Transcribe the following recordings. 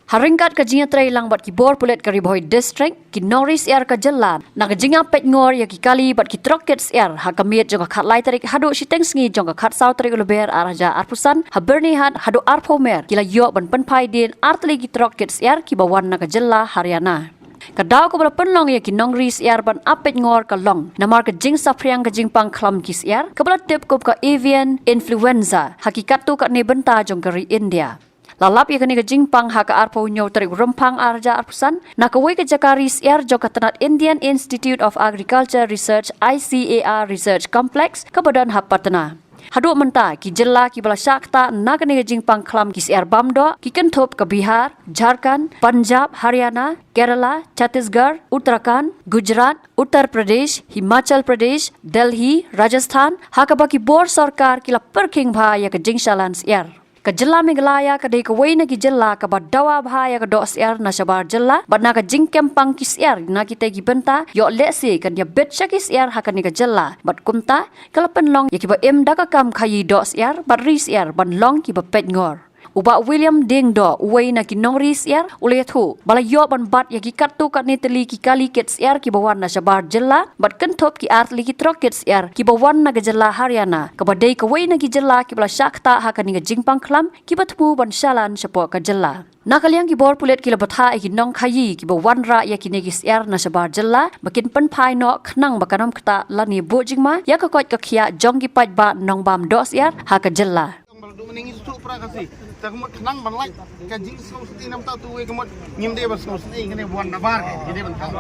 Haringkat kajinga trailang bat ki bor pulet ka Riboy district ki Norris Air ka jalan na kajinga pet ngor ya ki kali bat ki Trockets Air ha kamiet jong ka khat lai tarik hadu siteng sngi jong ka khat sau tarik luber araja arpusan ha berni hat hadu arpomer kila yo ban penpai din artli ki Trockets Air ki bawan na ka jalla Haryana. Kadau ko penlong ya ki Norris Air ban apet ngor ka long namar ka jing sapriang ka jing pang klam kis air kabla tip ko ka avian influenza hakikat tu ka ni benta jong ka India. Lalap ya kani ka jingpang ha ka arpo nyo tarik rempang arja arpusan na kawai ka jakaris air jo katanat Indian Institute of Agriculture Research ICAR Research Complex ka badan hapatana. Hadu menta ki jella ki bala syakta na kani ka jingpang klam kis air bamdo ki kenthop ka Bihar, Jharkhand, Punjab, Haryana, Kerala, Chhattisgarh, Uttarakhand, Gujarat, Uttar Pradesh, Himachal Pradesh, Delhi, Rajasthan ha ka baki bor sarkar kila perking bha ya ka jingsalans air. Ka jilla Meghalaya ka dei ka wei na ki jilla ka badawa bahaya ka dos air na sabar jilla badna ka jingkem pang kis air na kita ki benta yo lesi kan ya bet kis air ha kan ni ka jilla bad kumta kala penlong ya ki ba em da ka kam khayi dos air bad ris air ban long ki ba pet ngor. Uba William Dingdo uway na ki Norris Air ulit ho bala yo ban bat ya ki kartu kat ni teli ki kali kits air ki bawan na sabar jilla bat kentop ki artli ki Trockets Air ki bawan na gajalla Haryana ka badai ka way na ki jilla ki bala syakta ha kan ni jingpang klam ki batmu ban shalan sapo ka jilla. Nakaliang ki bor pulet ki labatha ki nong khayi ki bawan ra ya ki negis air na sabar jilla bakin penpai no khnang bakanam kata lani bo jingma ya ka kot ka khia jong ki paj ba nong bam dos air ha ka jilla. Meningis tu pra kasih. Tak kemat kenang banlai kajing snow city nam tahu tu kemat nyim dia bas snow city kene buan nabar jadi bentang.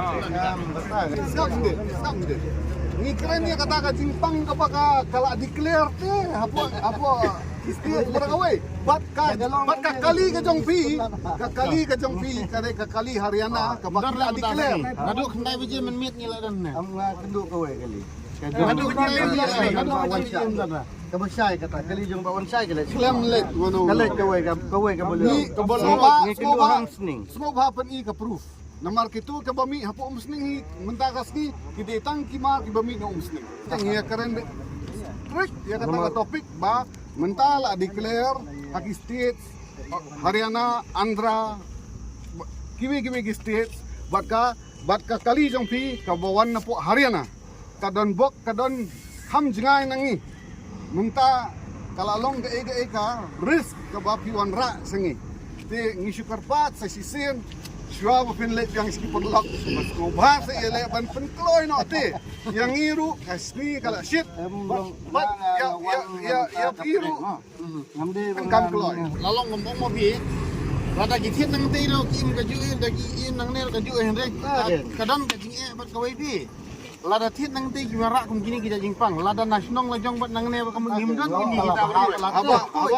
Sekarang dia. Ni keren dia kata kajing pang kapaka kalau declare teh apa istilah berawai. Bat kali ke jong pi kare kali Haryana kapaka declare. Nadu kena biji menmit ngila dan. Am kendu kawai kali. Nadu kena kabasay kata kali jong bawan say kali slam let wono kali kawai ka boleh ni kedua hang sning semua happen i ka proof namar kitu ka bami hapo sning mentakas ni kidetang kima ki bami no sning tang ya karen trick ya kata topik ba mentala declare haki state Haryana Andhra kiwi state bat ka kali jong pi ka bawan na po Haryana kadon bok kadon ham jingai nangi Munta kalau long ke eka risk ke bapi wan ra sengi. Te ngisu karpat sa sisin shwa bapin let yang skipon lock. Ngobha sa ele ban penkloy no te. Yang ngiru kasni kala shit. Bat ya biru. Kam kloy. Lalong ngomong mo bi. Rada githit nang te no kim ka juin da gi in nang ne ka juin re. Kadang ka jing e bat ka wai bi. Lada tit nang ti gimara kum gini kita jingpang lada nasional lajong bat nang ne ka mengimdan gini kita apa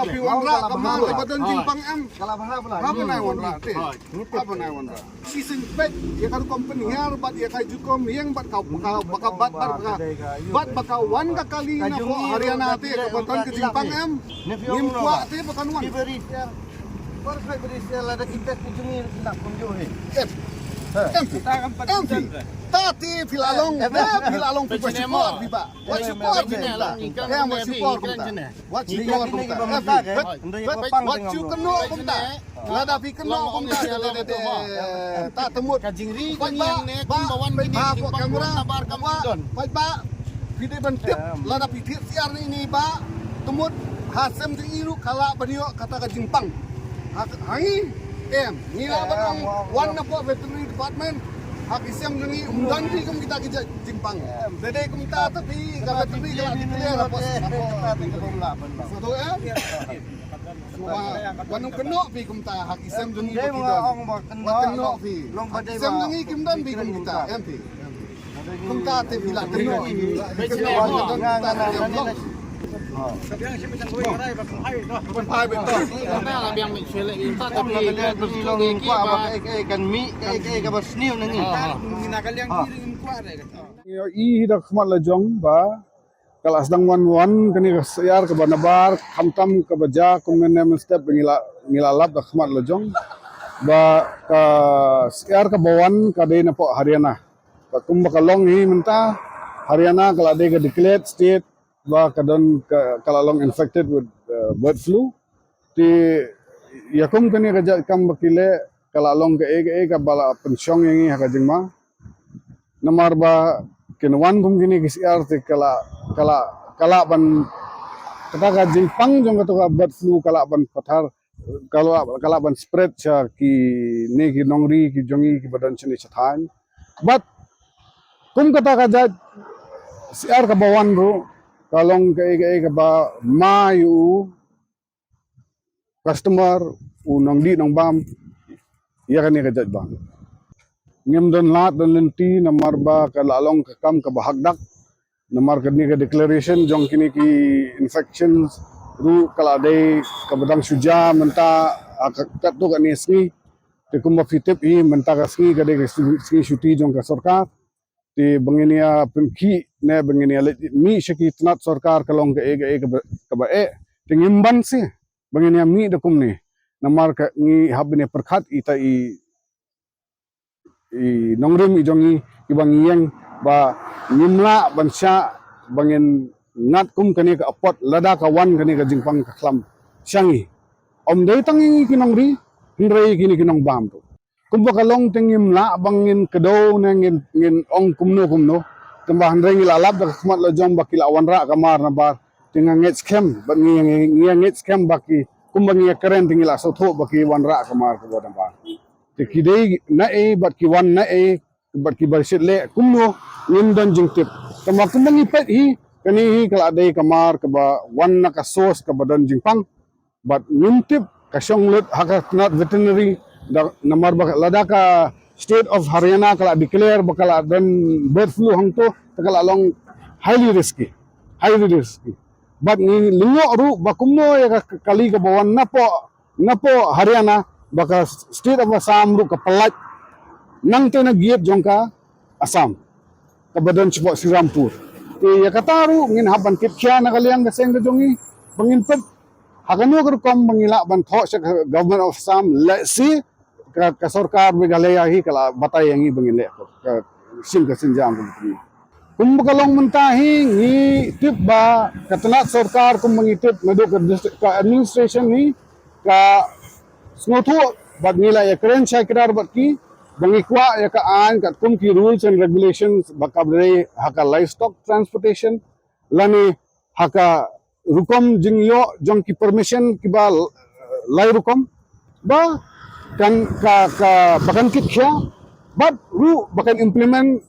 piwan ra ka ma ka badan jingpang am kala baha pula apa nai wan ra te apa nai wan ra season pet ya kan company ngar bat ya kai jukom yang bat ka bat baka wan ka kali na ko Haryana te ka badan ke jingpang am nim kwa te bakan wan par sai beri lada kita kujungi nak kunjung he Tati filalong support biba. What support kita? Yang what support kita? What support kita? What you keno kita? Lada pi keno kita. Tak temut. Kajingri yang ne bawan gini di kamera nabar kamudon. Ba video bentip lada pi siar ini ba temut hasem iru kala banio kata kajingpang. Hai nila batang one na po veterinary department hak isem ngi umdanri kum kita jimpang dede kum ta tapi ka veterinary ka declare apa satu wanung keno pi kum ta hak isem ngi keno pi isem ngi kum dan bi kum kita MP kum ta te bila keno Sabiang siya macam kuwi aray bakon hai betul. Karena lah biang mixele kita tapi bersilong kuat apa kan mi ka basniu nangi. Ginakal yang kirim kuat kata. I hidak khmat lajong ba kala sedang wan kani sayar ke banabar khamtam ke baja kumene step ngilalap dak khmat lajong ba ka sayar ke bawan ka de na po Haryana. Ba kum bakalong hi menta Haryana kala de ke declared state ba kadon kalau long infected with bird flu ti yakum kani raja kam bakile kala long ke ka bala pensyong yang ini haka jengma namar ba kinwan kum gini kisiar te kala ban kata ka jingpang jong kata ka bird flu kala ban pathar kala ban spread cha ki ne ki nongri ki jongi ki badan chini chathan but kum kata ka ja siar ka bawan bro kalong ke ba mayu customer unang di nang bam iya kan ka jaj bang ngem don lat don lenti namar ba ka lalong ka kam ka bahagdak namar ka ni ka declaration jong kini ki infections ru kala dai ka badang suja menta ka tu ka ni sni te kum fitep i menta ka sni ka dai sni shuti jong ka sarkar te bangenia penki ne bangenia mi shaki tnat sarkar kalong ka ka ba te ngimban si bangenia mi de kum ni namar ka ni habne perkhat ita i nongrim i jongi ibang yang ba nimla bansya bangin ngat kum kani ka apot lada ka wan kani ka jingpang ka klam syangi om dei tangi kinongri hindrei kini kinong bam tu kum ba kalong tingim la bangin kedo na ngin ong kumno tambah hindrei ngilalap da khmat la jong bakil awan ra kamar na bar tinga nget scam ba ngi nget scam baki kum bangi keren tingila so tho baki wan ra kamar ka bodam bar te kidei na bat ki wan na bat ki barsit le kumno ngin don jingtip tambah kum bangi pet hi kani hi kala dei kamar ka ba wan na ka sos ka badan jingpang but ngintip ka syonglet haka not veterinary namar ba lada ka state of Haryana kala declare bakala dan bird flu hangto kala long highly risky but ni lingo ru bakumno ya kali ka bawan napo Haryana baka state of Assam ru ka palat nang te na giet jongka Assam ka badan chpo Sirampur te ya kataru ngin haban kit kya na kaliang ka seng jongi bangin pet hakano ka kom bangila ban tho sa government of Assam let's see ka sarkar begalaya hi kala batay yang i bangin le ka sinjam begini kum kalong mentahi ngi tip ba katna sarkar kum mangitip nado ka administration ni ka snotho bad nila ya kren cha kirar batki bangi kwa ya ka an ka kum ki rules and regulations bakabre haka livestock transportation lani haka rukom jingyo jong ki permission ki ba lai rukom ba kan ka bakan kit kya but ru bakan implement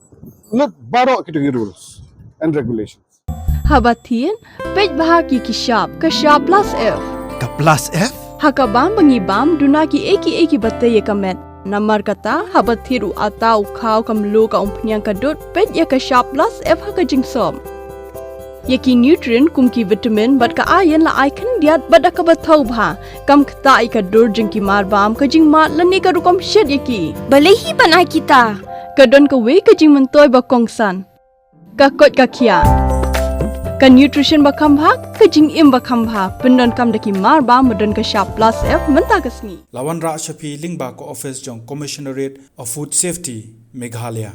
lut baro ki rules and regulations Habatin pej bahagi ki shop plus F Ka plus F? hakabam bangi bam duna ki eki batte ye kamet namar kata habathiru atau khau kamlu ka umpnyang kadut pej ya ka shop plus F haka jingsom yaki nutrient kum ki vitamin bat ka iron la icon diat bat ka bathau bha kam khta I ka dur jing ki mar bam ka jing mat lani ka rukom shed yaki balehi banai kita ka don ka we ka jing mentoy ba kongsan ka kot ka khia ka nutrition ba khambha ka jing im ba khambha pendon kam daki mar bam modon ka sharp plus F menta kasni Lawan Ra Shafi Lingba ko office jong Commissionerate of Food Safety Meghalaya